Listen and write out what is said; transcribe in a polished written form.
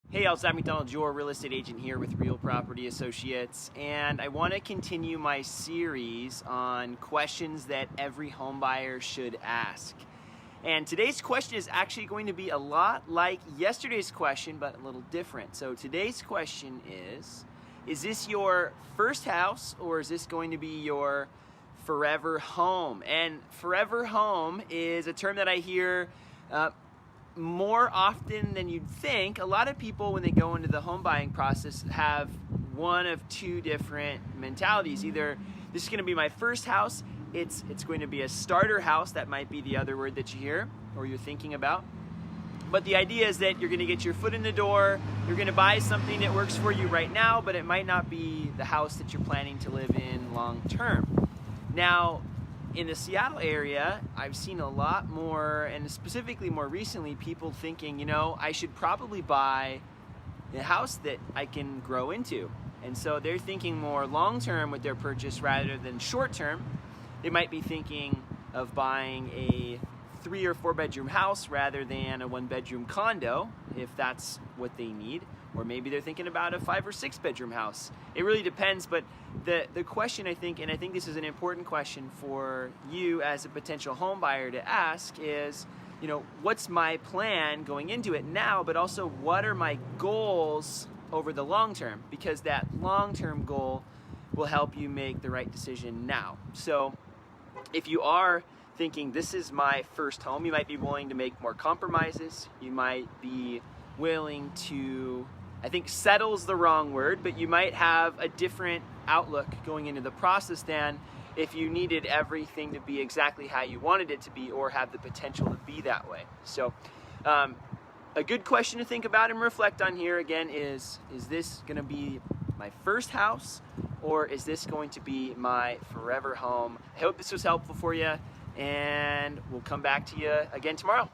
Hey, I was at McDonald, your real estate agent here with Real Property Associates, and I want to continue my series on questions that every home buyer should ask. And today's question is actually going to be a lot like yesterday's question, but a little different. So today's question is this your first house or is this going to be your forever home? And forever home is a term that I hear more often than you'd think. A lot of people, when they go into the home buying process, have one of two different mentalities. Either this is going to be my first house, it's going to be a starter house, that might be the other word that you hear or you're thinking about. But the idea is that you're going to get your foot in the door, you're going to buy something that works for you right now, but it might not be the house that you're planning to live in long term. Now, in the Seattle area, I've seen a lot more, and specifically more recently, people thinking, I should probably buy a house that I can grow into. And so they're thinking more long-term with their purchase rather than short-term. They might be thinking of buying a 3 or 4 bedroom house rather than a 1 bedroom condo, if that's what they need. Or maybe they're thinking about a 5 or 6 bedroom house. It really depends, but the question, I think this is an important question for you as a potential home buyer to ask is, what's my plan going into it now, but also what are my goals over the long term? Because that long-term goal will help you make the right decision now. So if you are thinking this is my first home, you might be willing to make more compromises. You might be willing to, I think settle's the wrong word, but you might have a different outlook going into the process than if you needed everything to be exactly how you wanted it to be or have the potential to be that way. So a good question to think about and reflect on here again is this going to be my first house or is this going to be my forever home? I hope this was helpful for you, and we'll come back to you again tomorrow.